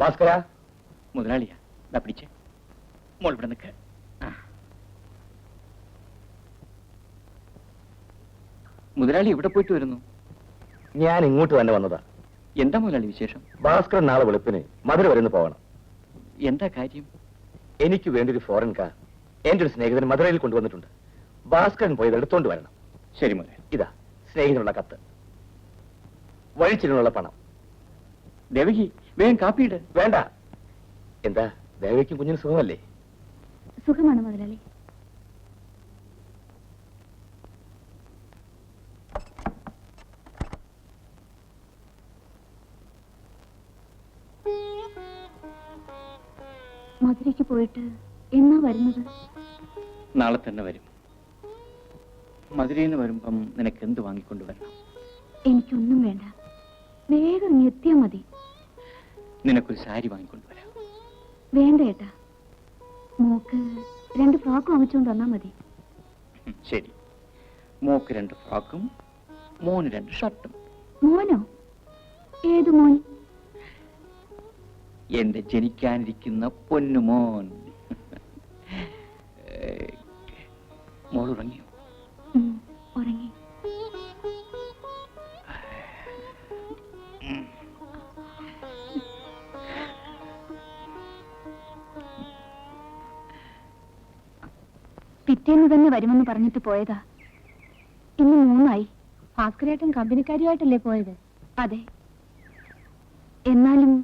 ഭാസ്കര, മുതലാളിയാ, ദാ പിടിച്ച്. മോൾ ഇവിടെ നിൽക്ക്. മുതലാളി എവിടെ പോയിട്ട് വരുന്നു? ഞാൻ ഇങ്ങോട്ട് തന്നെ വന്നതാ. എന്താ മുതലാളി വിശേഷം? ഭാസ്കരൻ നാളെ വെളുപ്പിന് മധുര വരെ പോകണം. എന്താ കാര്യം? എനിക്ക് വേണ്ടി ഒരു ഫോറിൻ കാർ എന്റെ ഒരു സ്നേഹിതൻ മധുരയിൽ കൊണ്ടുവന്നിട്ടുണ്ട്. ഭാസ്കരൻ പോയത് എടുത്തോണ്ട് വരണം. ശരി മുതലാളി. ഇതാ സ്നേഹിതനുള്ള കത്ത്, വഴിച്ചിരുന്നുള്ള പണം. ദേവകി, വേഗം കാപ്പിയിട്. വേണ്ട. എന്താ ദേവയ്ക്കും കുഞ്ഞിന് സുഖമല്ലേ? സുഖമാണ് മുതലാളി. മധുരയ്ക്ക് പോയിട്ട് എന്നാ വരുന്നത്? നാളെ തന്നെ വരും. മധുരയിൽ നിന്ന് വരുമ്പം നിനക്ക് എന്ത് വാങ്ങിക്കൊണ്ടുവരണം? എനിക്കൊന്നും വേണ്ട, വേഗം ഇങ്ങ് എത്തിയാ മതി. നിനക്കൊരു സാരി വാങ്ങിക്കൊണ്ടുവരാം. വേണ്ട ഏട്ടാ, മോക്ക് 2 ഫ്രോക്ക് വാങ്ങിച്ചുകൊണ്ട് വന്നാ മതി. ശരി, മോക്ക് 2 ഫ്രോക്കും മോന് 2 ഷർട്ടും. മോനോ? ഏത് മോൻ? എന്റെ ജനിക്കാനിരിക്കുന്ന പൊന്നുമോൻ. മോൾ ഉറങ്ങിയോ? ഉറങ്ങി. പിറ്റേന്ന് തന്നെ വരുമെന്ന് പറഞ്ഞിട്ട് പോയതാ. ഇന്ന് 3 ആയി. ഭാസ്കരേട്ടൻ കമ്പനിക്കാരിയായിട്ടല്ലേ പോയത്? അതെ. എന്നാലും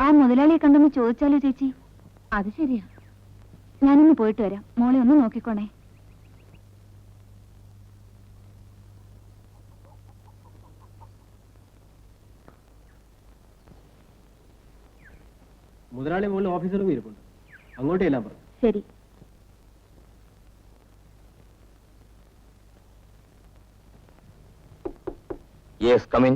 ആ മുതലാളിയെ കണ്ടെന്ന് ചോദിച്ചാലോ ചേച്ചി? അത് ശരിയാ. ഞാനിന്ന് പോയിട്ട് വരാം. മോളെ ഒന്ന് നോക്കിക്കോണേ. മുതലാളി മുകളിൽ ഓഫീസർ ഇരിപ്പുണ്ട്, അങ്ങോട്ടേ എല്ലാം പറഞ്ഞു. ശരി. Yes, come in.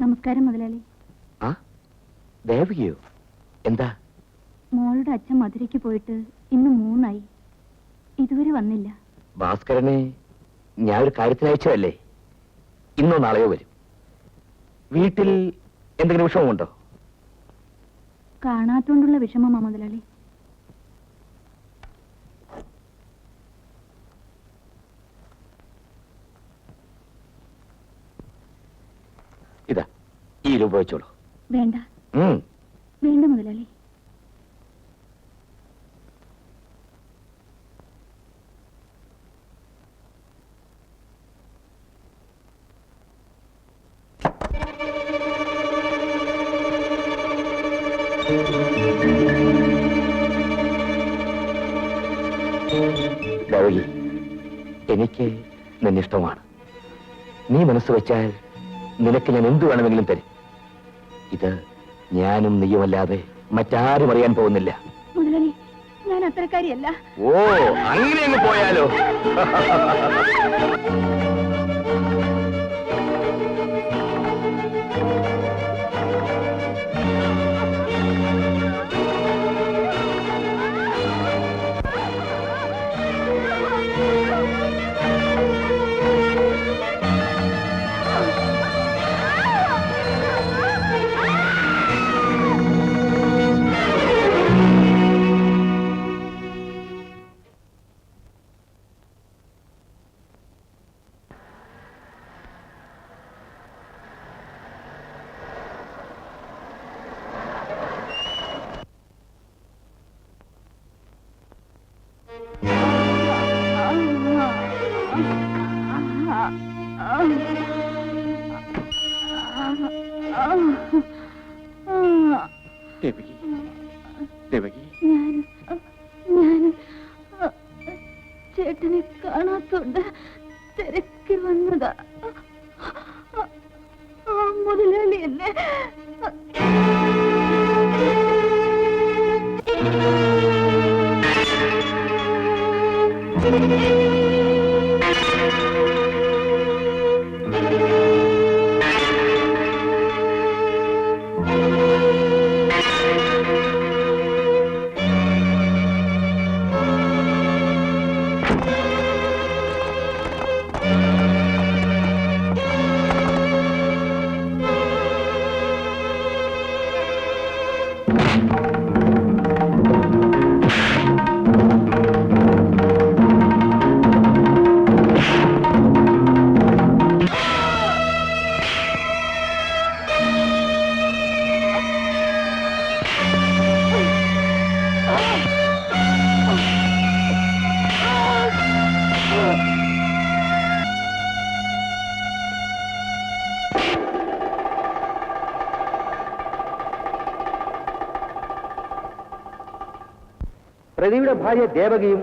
നമസ്കാരം മുതലാളി. ആ, ദേവകിയോ? എന്താ? മോളുടെ അച്ഛൻ മധുരയ്ക്ക് പോയിട്ട് ഇന്ന് 3 ആയി. ഇതുവരെ വന്നില്ല. ഭാസ്കരനെ ഞാൻ ഒരു കാര്യത്തിന് അയച്ചതല്ലേ? ഇന്നോ നാളെയോ വരും. വീട്ടിൽ എന്തെങ്കിലും വിഷമമുണ്ടോ? കാണാത്തോണ്ടുള്ള വിഷമമാ മുതലാളി. ഇതാ ഈ രൂപ വെച്ചോളൂ. വേണ്ട. വേണ്ട മുതലാളി. ദേവകി, എനിക്ക് നിന്നിഷ്ടമാണ്. നീ മനസ്സ് വെച്ചാൽ നിനക്ക് ഞാൻ എന്ത് വേണമെങ്കിലും തരും. ഇത് ഞാനും നീയുമല്ലാതെ മറ്റാരും അറിയാൻ പോകുന്നില്ല. മുതലാളി, ഞാൻ അത്രക്കാരിയല്ല. ഓ, അങ്ങനെ അങ്ങ് പോയാലോ? ദേവകി, ദേവകി, ഞാൻ ചേട്ടനെ കാണാത്തോണ്ട് തിരക്കി വന്നതാ. മുതലാളി എന്നെ പ്രതിയുടെ ഭാര്യ ദേവകിയും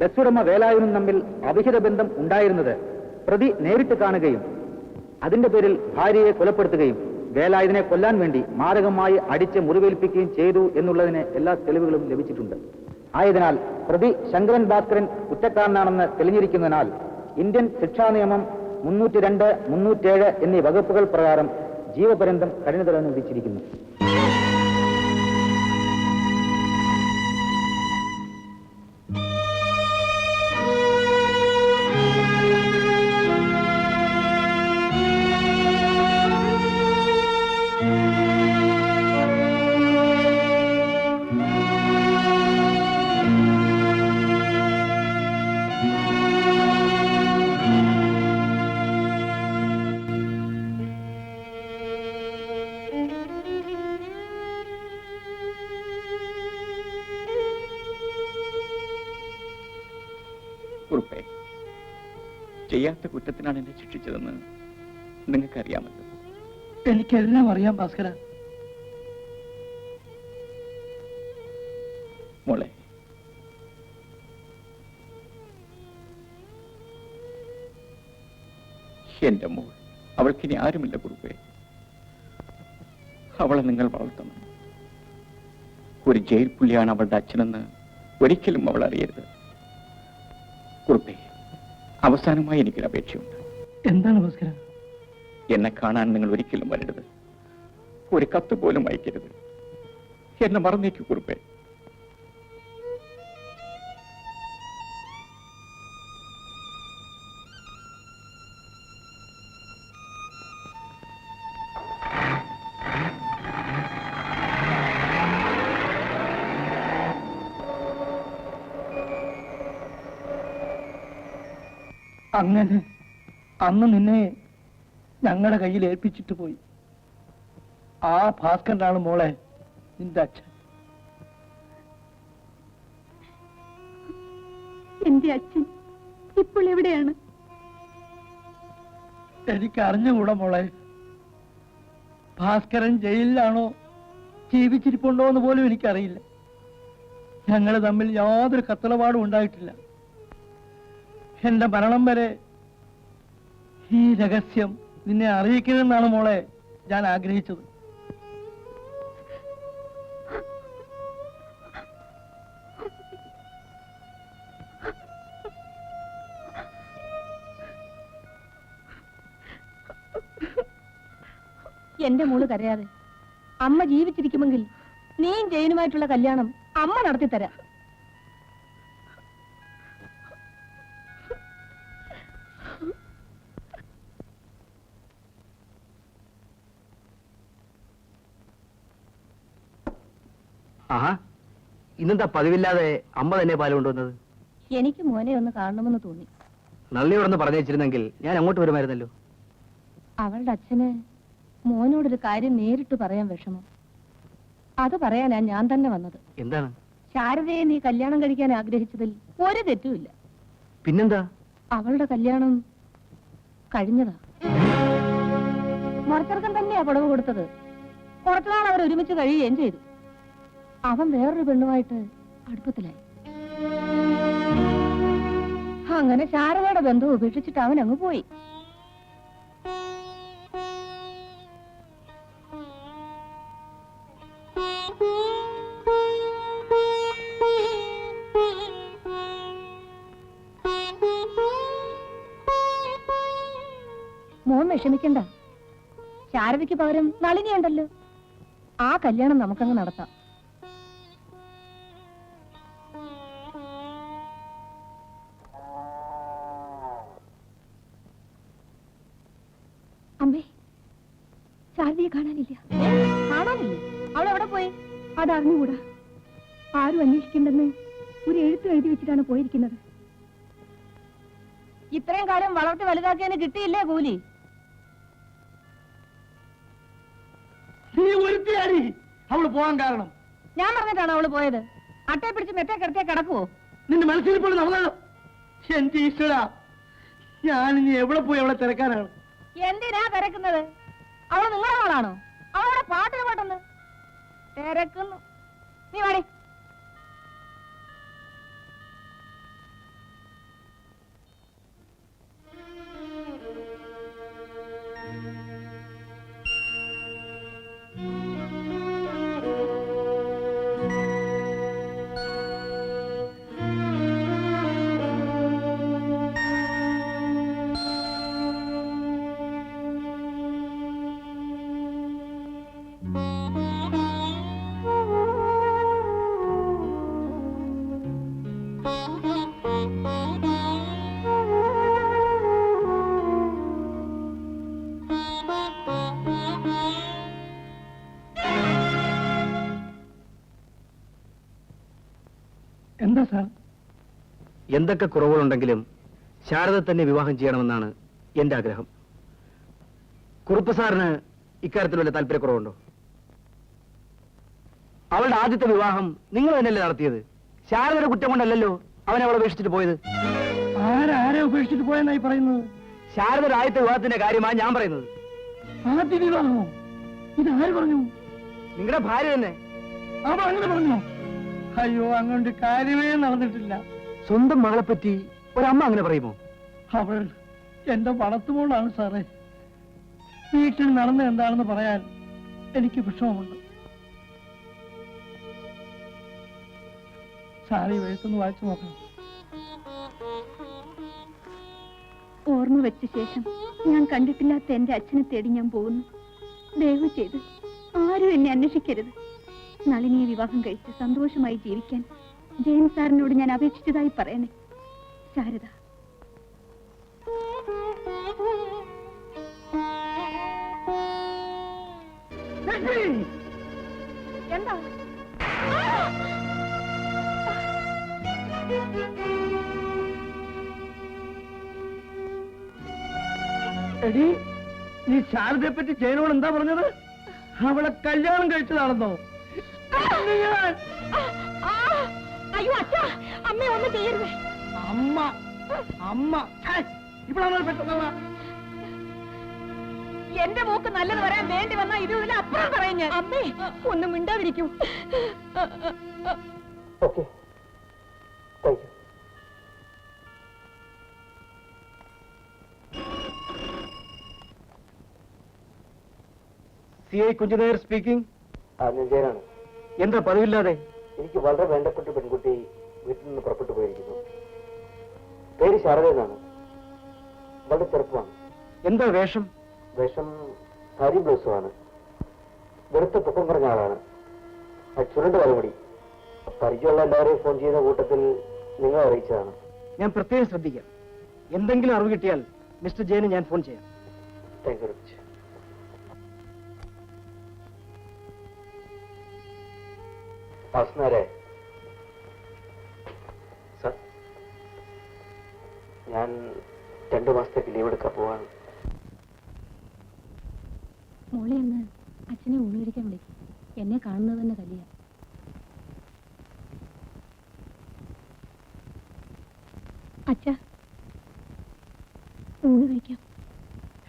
ബസ്സുടമ വേലായുനും തമ്മിൽ അവിഹിത ബന്ധം ഉണ്ടായിരുന്നത് പ്രതി നേരിട്ട് കാണുകയും അതിന്റെ പേരിൽ ഭാര്യയെ കൊലപ്പെടുത്തുകയും വേലായുധനെ കൊല്ലാൻ വേണ്ടി മാരകമായി അടിച്ച് മുറിവേൽപ്പിക്കുകയും ചെയ്തു എന്നുള്ളതിന് എല്ലാ തെളിവുകളും ലഭിച്ചിട്ടുണ്ട്. ആയതിനാൽ പ്രതി ശങ്കരൻ ഭാസ്കരൻ കുറ്റക്കാരനാണെന്ന് തെളിഞ്ഞിരിക്കുന്നതിനാൽ ഇന്ത്യൻ ശിക്ഷാ നിയമം 302, 307 എന്നീ വകുപ്പുകൾ പ്രകാരം ജീവപര്യന്തം കഠിന തടവിന് വിധിച്ചിരിക്കുന്നു. കുറുപ്പേ, ചെയ്യാത്ത കുറ്റത്തിനാണ് എന്നെ ശിക്ഷിച്ചതെന്ന് നിങ്ങൾക്കറിയാമല്ലോ. എനിക്കെല്ലാം അറിയാം ഭാസ്കര. മോളെ, എന്റെ മോൾ, അവൾക്കിനി ആരുമില്ല കുറുപ്പേ. അവളെ നിങ്ങൾ വളർത്തണം. ഒരു ജയിൽ പുള്ളിയാണ് അവളുടെ അച്ഛനെന്ന് ഒരിക്കലും അവൾ അറിയരുത്. കുറുപ്പേ, അവസാനമായി എനിക്കൊരു അപേക്ഷയുണ്ട്. എന്താണ് ഭാസ്കര? എന്നെ കാണാൻ നിങ്ങൾ ഒരിക്കലും വരരുത്. ഒരു കത്ത് പോലും അയക്കരുത്. എന്നെ മറന്നേക്കു കുറുപ്പേ. അങ്ങനെ അന്ന് നിന്നെ ഞങ്ങളുടെ കയ്യിൽ ഏൽപ്പിച്ചിട്ട് പോയി. ആ ഭാസ്കരനാണ് മോളെ നിന്റെ അച്ഛൻ. എന്റെ അച്ഛൻ ഇപ്പോൾ എവിടെയാണ്? എനിക്ക് അറിഞ്ഞുകൂടാ മോളെ. ഭാസ്കരൻ ജയിലിലാണോ ജീവിച്ചിരിപ്പുണ്ടോ എന്ന് പോലും എനിക്കറിയില്ല. ഞങ്ങൾ തമ്മിൽ യാതൊരു കത്തളപാടും ഉണ്ടായിട്ടില്ല. എന്റെ മരണം വരെ ഈ രഹസ്യം നിന്നെ അറിയിക്കണമെന്നാണ് മോളെ ഞാൻ ആഗ്രഹിച്ചത്. എന്റെ മോള് കരയാതെ. അമ്മ ജീവിച്ചിരിക്കുമെങ്കിൽ നീയും ജയനുമായിട്ടുള്ള കല്യാണം അമ്മ നടത്തിത്തരാം. ആഹാ, ഇന്നെന്താ പതിവില്ലാതെ അമ്മ തന്നെ പാല് കൊണ്ടുവന്നത്? എനിക്ക് മോനെ ഒന്ന് കാണണമെന്ന് തോന്നി. നന്ദിയോടൊന്ന് പറഞ്ഞു വെച്ചിരുന്നെങ്കിൽ ഞാൻ അങ്ങോട്ട് വരുമായിരുന്നല്ലോ. അവളുടെ അച്ഛന് മോനോടൊരു കാര്യം നേരിട്ട് പറയാൻ വിഷമം. അത് പറയാനാ ഞാൻ തന്നെ വന്നത്. എന്താണ്? ശാരദയെ നീ കല്യാണം കഴിക്കാൻ ആഗ്രഹിച്ചതിൽ ഒരു തെറ്റുമില്ല. പിന്നെന്താ? അവളുടെ കല്യാണം കഴിഞ്ഞതാ. മുറച്ചെറുക്കൻ തന്നെയാ പുടവ് കൊടുത്തത്. കുറച്ചുനാൾ അവർ ഒരുമിച്ച് കഴിയുകയും ചെയ്തു. അവൻ വേറൊരു പെണ്ണുമായിട്ട് അടുപ്പത്തിലായി. അങ്ങനെ ശാരദയുടെ ബന്ധം ഉപേക്ഷിച്ചിട്ട് അവൻ അങ്ങ് പോയി. മോൻ വിഷമിക്കണ്ട. ശാരദയ്ക്ക് പകരം നളിനിയുണ്ടല്ലോ. ആ കല്യാണം നമുക്കങ്ങ് നടത്താം. അമ്മേ, ശാരദയെ കാണാനില്ല. കാണാനില്ലേ? അവളെവിടെ പോയി? അതറിഞ്ഞുകൂടാ. ആരും അന്വേഷിക്കണ്ടെന്ന് ഒരു എഴുത്ത് എഴുതി വെച്ചിട്ടാണ് പോയിരിക്കുന്നത്. ഇത്രയും കാലം വളർത്തി വലുതാക്കിയതിന് കിട്ടിയില്ലേ കൂലി? നീ ഒരുത്തിയാടി അവള് പോകാൻ കാരണം. ഞാൻ പറഞ്ഞിട്ടാണ് അവള് പോയത്. അട്ടയെ പിടിച്ച് മെറ്റെ കിടത്തിയാ കിടക്കുവോ? നിന്റെ മനസ്സിൽ നടന്നല്ലോ. എന്റെ ഈശ്വര, ഞാൻ ഇനി എവിടെ പോയി അവളെ തിരക്കാനാണ്? എന്തിനാ തിരക്കുന്നത്? അവള് നിങ്ങളുടെ മോളാണോ? അവളുടെ പാട്ടിന് പാട്ടൊന്ന് തിരക്കുന്നു. നീ വാടി. എന്താ സാർ? എന്തൊക്കെ കുറവുകളുണ്ടെങ്കിലും ശാരദ തന്നെ വിവാഹം ചെയ്യണമെന്നാണ് എന്റെ ആഗ്രഹം. കുറുപ്പ് സാറിന് ഇക്കാര്യത്തിൽ വല്ല താല്പര്യക്കുറവുണ്ടോ? അവളുടെ ആദ്യത്തെ വിവാഹം നിങ്ങൾ തന്നെയല്ലേ നടത്തിയത്? ശാരദയുടെ കുറ്റം കൊണ്ടല്ലല്ലോ അവൻ അവളെ ഉപേക്ഷിച്ചിട്ട് പോയത്. ആരെ ഉപേക്ഷിച്ചിട്ട് പോയെന്നായി പറയുന്നത്? ശാരദയുടെ ആദ്യത്തെ വിവാഹത്തിന്റെ കാര്യമാണ് ഞാൻ പറയുന്നത്. ആദ്യ വിവാഹമോ? ഇതാര് പറഞ്ഞു? നിങ്ങളുടെ ഭാര്യ തന്നെ. അവൾ അങ്ങനെ പറഞ്ഞോ? അയ്യോ, അങ്ങോട്ട് കാര്യമേ നടന്നിട്ടില്ല. സ്വന്തം മകളെ പറ്റി ഒരമ്മ അങ്ങനെ പറയുമോ? അവൾ എന്റെ വളർത്തുമോളാണ് സാറേ. വീട്ടിൽ നടന്ന എന്താണെന്ന് പറയാൻ എനിക്ക് വിഷമമുണ്ട്. സാറി എഴുത്തൊന്ന് വായിച്ചു നോക്കണം. ഓർമ്മ വെച്ച ശേഷം ഞാൻ കണ്ടിട്ടില്ലാത്ത എന്റെ അച്ഛനെ തേടി ഞാൻ പോകുന്നു. ദയവ് ചെയ്ത് ആരും എന്നെ അന്വേഷിക്കരുത്. നളിനിയെ വിവാഹം കഴിച്ച് സന്തോഷമായി ജീവിക്കാൻ ജയൻ സാറിനോട് ഞാൻ അപേക്ഷിച്ചതായി പറയണേ. ശാരദ. എന്താ? എടി, നീ ശാരദയെ പറ്റി ജയനോട് എന്താ പറഞ്ഞത്? അവളെ കല്യാണം കഴിച്ചതാണെന്നോ? അയ്യോ അച്ഛാ, അമ്മ ഒന്നും ചെയ്യരുത്. അമ്മ അമ്മ ഇപ്പോഴാണ് പെട്ടെന്ന് എന്റെ മോക്ക് നല്ലത് വരാൻ വേണ്ടി വന്നാ ഇതിൽ അപ്പുറം പറയും ഞാൻ. അമ്മേ, ഒന്നും മിണ്ടാതിരിക്കും. CI Kunchunair speaking. ജയനാണ്. എന്താ പതിവില്ലാതെ? എനിക്ക് വളരെ വേണ്ടപ്പെട്ട പെൺകുട്ടി വീട്ടിൽ നിന്ന് പുറപ്പെട്ടു പോയിരിക്കുന്നു. പേര് ശാരദ എന്നാണ്. വളരെ ചെറുപ്പമാണ്. എന്താ വേഷം? വേഷം സാരി ബ്ലൗസുമാണ്. വെറുത്ത പൊക്കം പറഞ്ഞ ആളാണ്. ചുരുണ്ട തലമുടി. പരിചയമുള്ള എല്ലാവരെയും ഫോൺ ചെയ്യുന്ന കൂട്ടത്തിൽ നിങ്ങളെ അറിയിച്ചതാണ്. ഞാൻ പ്രത്യേകം ശ്രദ്ധിക്കാം. എന്തെങ്കിലും അറിവ് കിട്ടിയാൽ മിസ്റ്റർ ജയന് ഞാൻ ഫോൺ ചെയ്യാം. Thank you very much. Sir, ഞാൻ 2 മാസത്തേക്ക് ലീവ് എടുക്കാൻ പോവാണ്. മോളെ ഒന്ന് അച്ഛനെ ഊണ് കഴിക്കാൻ വിളിക്കും. എന്നെ കാണുന്നത് തന്നെ കലിയ. അച്ഛ, ഊണ് കഴിക്കാം.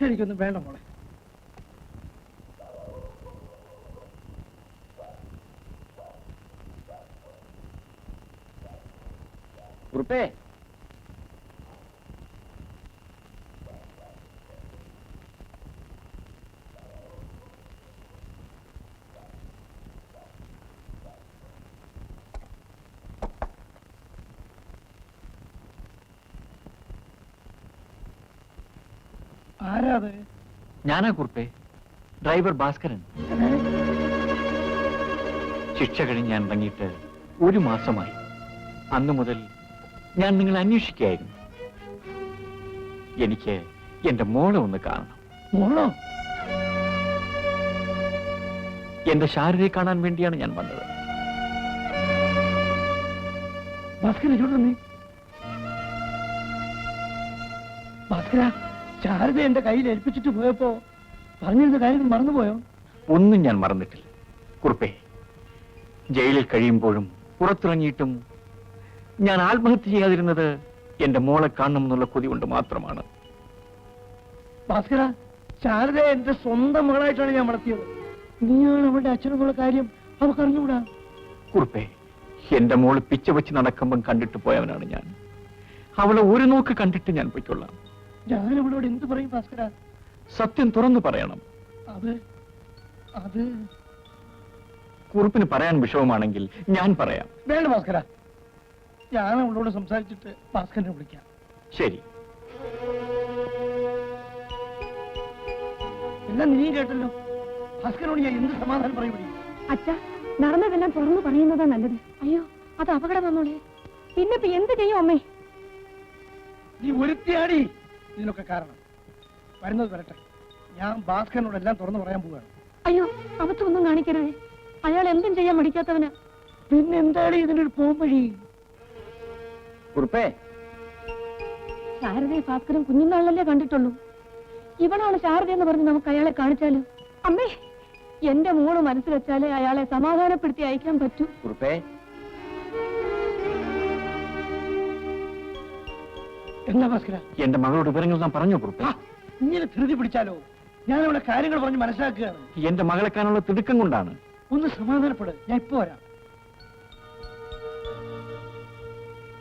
എനിക്കൊന്നും വേണ്ട മോളെ. കുറുപ്പേ, ആരാത്? ഞാനാ കുറുപ്പേ, ഡ്രൈവർ ഭാസ്കരൻ. ശിക്ഷ കഴിഞ്ഞ് ഞാൻ ഇറങ്ങിയിട്ട് 1 മാസമായി. അന്നു മുതൽ ഞാൻ നിങ്ങളെ അന്വേഷിക്കുകയായിരുന്നു. എനിക്ക് എന്റെ മോളെ ഒന്ന് കാണണം. മോളോ? എന്റെ ശാരദയെ കാണാൻ വേണ്ടിയാണ് ഞാൻ വന്നത്. ഭാസ്കര, ഇങ്ങോട്ട് വന്നേ. ഭാസ്കര, ശാരദ എന്റെ കയ്യിൽ ഏൽപ്പിച്ചിട്ട് പോയപ്പോ പറഞ്ഞിരുന്ന കാര്യം മറന്നുപോയോ? ഒന്നും ഞാൻ മറന്നിട്ടില്ല കുറുപ്പേ. ജയിലിൽ കഴിയുമ്പോഴും പുറത്തിറങ്ങിയിട്ടും ഞാൻ ആത്മഹത്യ ചെയ്യാതിരുന്നത് എന്റെ മോളെ കാണണമെന്നുള്ള കൊതി കൊണ്ട് മാത്രമാണ്. ഭാസ്കര, ശാരദ എന്റെ സ്വന്തം മകളായിട്ടാണ് ഞാൻ വളർത്തിയത്. നീയാണ് അവളുടെ അച്ഛനെന്നുള്ള കാര്യം അവർക്ക് അറിഞ്ഞുകൂടാ. കുറുപ്പേ, എന്റെ മോള് പിച്ച വെച്ച് നടക്കുമ്പം കണ്ടിട്ട് പോയവനാണ് ഞാൻ. അവളെ ഒരു നോക്ക് കണ്ടിട്ട് ഞാൻ പൊയ്ക്കൊള്ളാം. ഞാൻ അവളോട് എന്ത് പറയും ഭാസ്കര? സത്യം തുറന്നു പറയണം. അത് അത് കുറുപ്പിന് പറയാൻ വിഷമമാണെങ്കിൽ ഞാൻ പറയാം. വേണ്ട ഭാസ്കര, ഞാൻ അവളോട് സംസാരിച്ചിട്ട് ഭാസ്കരനെ വിളിക്കാം. ശരി. എല്ലാം നീ കേട്ടല്ലോ. ഭാസ്കരനോട് ഞാൻ എന്ത് സമാധാനം പറയും? അച്ഛ, നടന്നതെല്ലാം തുറന്നു പറയുന്നതാ നല്ലത്. അയ്യോ, അത് അപകടം വന്നോളെ. പിന്നെ ഇപ്പൊ എന്ത് ചെയ്യും അമ്മേ? നീ ഒരുത്തിയാടി ഇതിനൊക്കെ കാരണം. വരുന്നത് വരട്ടെ, ഞാൻ ഭാസ്കരനോട് എല്ലാം തുറന്നു പറയാൻ പോവുകയാണ്. അയ്യോ, അബദ്ധമൊന്നും കാണിക്കരുതേ. അയാൾ എന്തും ചെയ്യാൻ മടിക്കാത്തവന്. പിന്നെ എന്താണ് ഇതിനൊരു പോംവഴി? കുറുപ്പേ, ശാരദയെ ഭാസ്കരൻ കുഞ്ഞുനാളിലല്ലേ കണ്ടിട്ടുള്ളൂ. ഇവളാണ് ശാരദ എന്ന് പറഞ്ഞ് നമുക്ക് അയാളെ കാണിച്ചാലോ? അമ്മേ, എന്റെ മോള് മനസ്സിൽ വെച്ചാലേ അയാളെ സമാധാനപ്പെടുത്തി അയക്കാൻ പറ്റൂ. കുറുപ്പേ, എന്താ ഭാസ്കര? എന്റെ മകളോട് വിവരങ്ങൾ ഞാൻ പറഞ്ഞു കുറുപ്പേ. ഇങ്ങനെ ധൃതി പിടിച്ചാലോ? ഞാൻ ഇവിടെ കാര്യങ്ങൾ പറഞ്ഞ് മനസ്സിലാക്കുകയാണ്. എന്റെ മകളെ കാണാനുള്ള തിടുക്കം കൊണ്ടാണ്. ഒന്ന് സമാധാനപ്പെട്, ഞാൻ ഇപ്പൊ വരാം.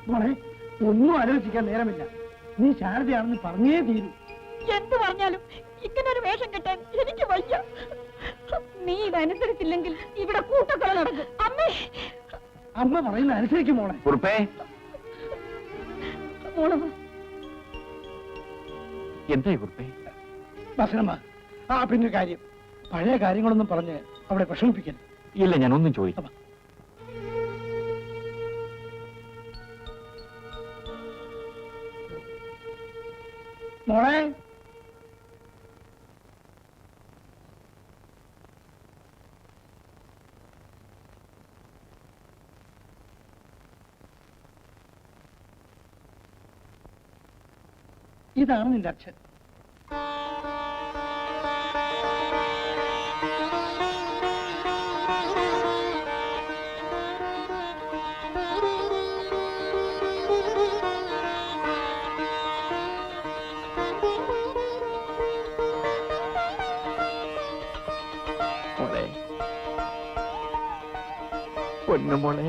മോളെ, ഒന്നും ആലോചിക്കാൻ നേരമില്ല. നീ ശാരദയാണെന്ന് പറഞ്ഞേ തീരൂ. എന്ത് പറഞ്ഞാലും ഇങ്ങനെ ഒരു വേഷം കെട്ടാൻ എനിക്ക് വയ്യ. നീ ഇതനുസരിച്ചില്ലെങ്കിൽ ഇവിടെ കൂട്ടക്കള നടക്കും. അമ്മേ, അമ്മ പറയുന്ന അനുസരിക്കും മോളെ. കുറുപ്പേ, മോള് എന്തായി കുറുപ്പേ? ഭാസ്കരമ്മ, പിന്നെ കാര്യം, പഴയ കാര്യങ്ങളൊന്നും പറഞ്ഞ് അവിടെ വിഷമിപ്പിക്കരുത്. ഇല്ല, ഞാൻ ഒന്നും ചോദിക്കാം. മോളെ, ഇതാണ് നിന്റെ അച്ഛൻ. മോളെ, പൊന്നു മോളെ,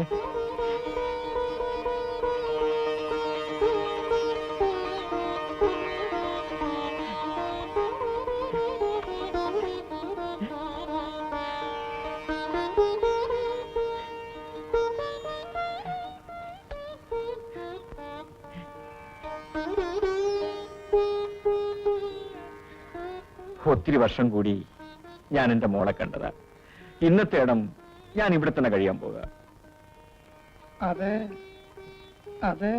ഒത്തിരി വർഷം കൂടി ഞാൻ എന്റെ മോളെ കണ്ടതാ. ഇന്നത്തെ ഇടം ഞാൻ ഇവിടെ തന്നെ കഴിയാൻ പോകുക. അതെ അതെ,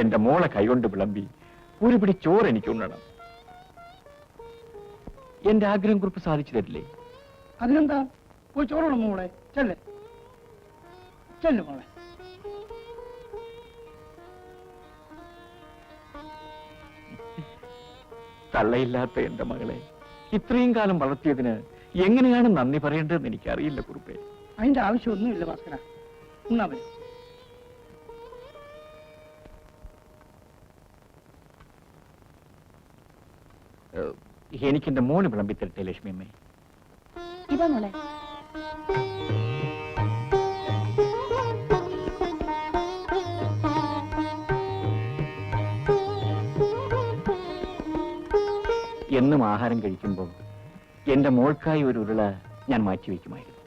എന്റെ മോളെ കൈകൊണ്ട് വിളമ്പി ഒരു പിടി ചോറ് എനിക്ക് ഉണ്ണണം. എന്റെ ആഗ്രഹം കുറിപ്പ് സാധിച്ചു തരില്ലേ? അതിനെന്താ, പോയി ചോറോണം മോളെ. ചെല്ലേ ചെല്ലു മോളെ. തള്ളയില്ലാത്ത എന്റെ മകളെ ഇത്രയും കാലം വളർത്തിയതിന് എങ്ങനെയാണ് നന്ദി പറയേണ്ടതെന്ന് എനിക്കറിയില്ല കുറുപ്പേ. അതിന്റെ ആവശ്യമൊന്നുമില്ല ഭാസ്കര. ഉണ്ണാ മതി. എനിക്കെന്റെ മോന് വിളമ്പി തരട്ടെ ലക്ഷ്മിയമ്മേ? ഇതാ മോളെ. എന്നും ആഹാരം കഴിക്കുമ്പോൾ എന്റെ മോൾക്കായി ഒരു ഉരുള ഞാൻ മാറ്റിവെക്കുമായിരുന്നു.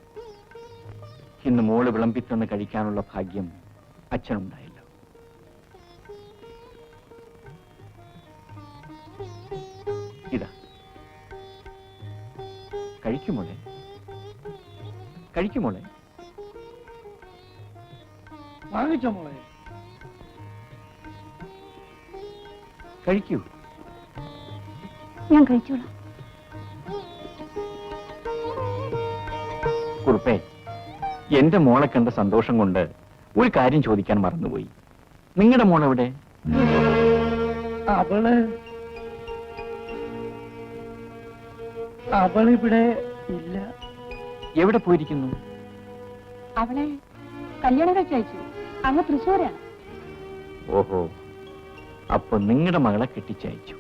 ഇന്ന് മോള് വിളമ്പിത്തന്ന് കഴിക്കാനുള്ള ഭാഗ്യം അച്ഛനുണ്ടായില്ല. ഇതാ, കഴിക്കുമോളെ, കഴിക്കുമോളെ. വാങ്ങിച്ചോ മോളെ. കഴിക്കൂ. ഞാൻ കഴിച്ചോളാം. കുറുപ്പേ, എന്റെ മോളെ കണ്ട സന്തോഷം കൊണ്ട് ഒരു കാര്യം ചോദിക്കാൻ മറന്നുപോയി. നിങ്ങളുടെ മോളെവിടെ? അവളിവിടെ ഇല്ല. എവിടെ പോയിരിക്കുന്നു? അവളെ കല്യാണം കഴിച്ചയച്ചു. അങ്ങ് തൃശ്ശൂരാണ്. ഓഹോ, അപ്പൊ നിങ്ങളുടെ മകളെ കെട്ടിച്ചയച്ചു.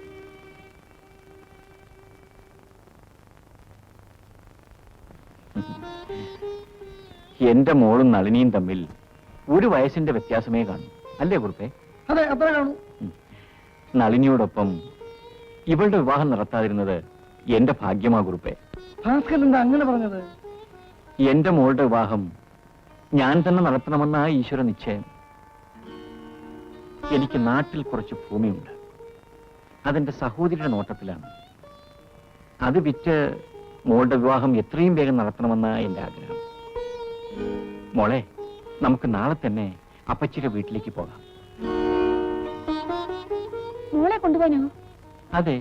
എന്റെ മോളും നളിനിയും തമ്മിൽ ഒരു വയസ്സിന്റെ വ്യത്യാസമേ കാണും, അല്ലേ കുറുപ്പേ? അതെ, അത്ര കാണൂ. നളിനിയോടൊപ്പം ഇവളുടെ വിവാഹം നടത്താതിരുന്നത് എന്റെ ഭാഗ്യമാ കുറുപ്പേ. ഭാസ്കരൻ എന്താ അങ്ങനെ പറഞ്ഞത്? എന്റെ മോളുടെ വിവാഹം ഞാൻ തന്നെ നടത്തണമെന്ന ആ ഈശ്വര നിശ്ചയം. എനിക്ക് നാട്ടിൽ കുറച്ച് ഭൂമിയുണ്ട്. അതെന്റെ സഹോദരിയുടെ നോട്ടത്തിലാണ്. അത് വിറ്റ് മോളുടെ വിവാഹം എത്രയും വേഗം നടത്തണമെന്ന എന്റെ ആഗ്രഹം. മോളെ, നമുക്ക് നാളെ തന്നെ അപ്പച്ചിയുടെ വീട്ടിലേക്ക് പോകാം. മോളെ കൊണ്ടുപോകാനോ? അതെ,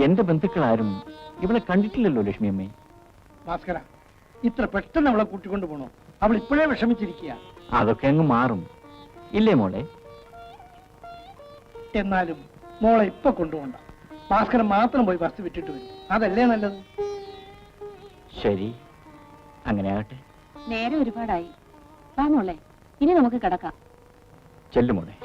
എന്റെ ബന്ധുക്കളാരും ഇവളെ കണ്ടിട്ടില്ലല്ലോ ലക്ഷ്മിയമ്മേ. ഭാസ്കര, ഇത്ര പെട്ടെന്ന് അവളെ കൂട്ടിക്കൊണ്ടു പോണോ? അവൾ ഇപ്പോഴേ വിഷമിച്ചിരിക്കുക. അതൊക്കെ അങ്ങ് മാറും, ഇല്ലേ മോളെ? എന്നാലും മോളെ ഇപ്പൊ കൊണ്ടുപോണ്ട. ഭാസ്കരൻ മാത്രം പോയി ബസ് വിട്ടിട്ട് വരും. അതല്ലേ നല്ലത്. ശരി, അങ്ങനെ ആകട്ടെ. നേരെ ഒരുപാടായി. വാ മോളെ, ഇനി നമുക്ക് കിടക്കാം. ചെല്ലു മോളെ.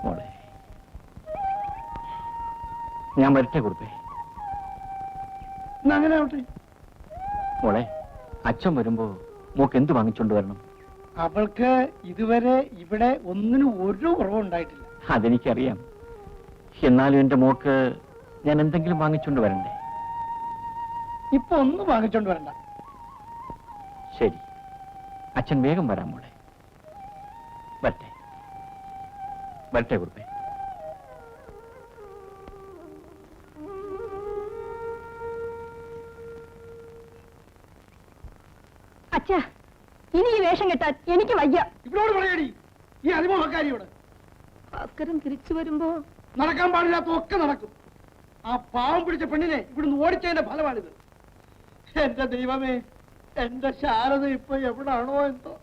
മോളെ, ഞാൻ വരട്ടെ കുറുപ്പേ. എന്നാ അങ്ങനെ ആവട്ടെ. മോളെ, അച്ഛൻ വരുമ്പോ മോക്ക് എന്ത് വാങ്ങിച്ചോണ്ട് വരണം? അവൾക്ക് ഇതുവരെ ഇവിടെ ഒന്നിനും ഒരു കുറവുണ്ടായിട്ടില്ല. അതെനിക്കറിയാം. എന്നാലും എന്റെ മോക്ക് ഞാൻ എന്തെങ്കിലും വാങ്ങിച്ചോണ്ട് വരണ്ടേ? ഇപ്പൊ ഒന്നും വാങ്ങിച്ചോണ്ട് വരണ്ട. ശരി, അച്ഛൻ വേഗം വരാം മോളെ. വരട്ടെ വരട്ടെ കുറുപ്പേ. അച്ഛാ, ഇനി ഈ വേഷം കെട്ടാൻ എനിക്ക് വയ്യ. ഇവരോട് പറയടി, ഈ അതിമോഹക്കാരിയോട്. ഭാസ്കരൻ തിരിച്ചു വരുമ്പോ നടക്കാൻ പാടില്ലാത്ത ഒക്കെ നടക്കും. ആ പാവം പിടിച്ച പെണ്ണിനെ ഇവിടുന്ന് ഓടിച്ചതിന്റെ ഫലമാണിത്. എന്റെ ദൈവമേ, എന്റെ ശാരദ ഇപ്പൊ എവിടാണോ എന്തോ.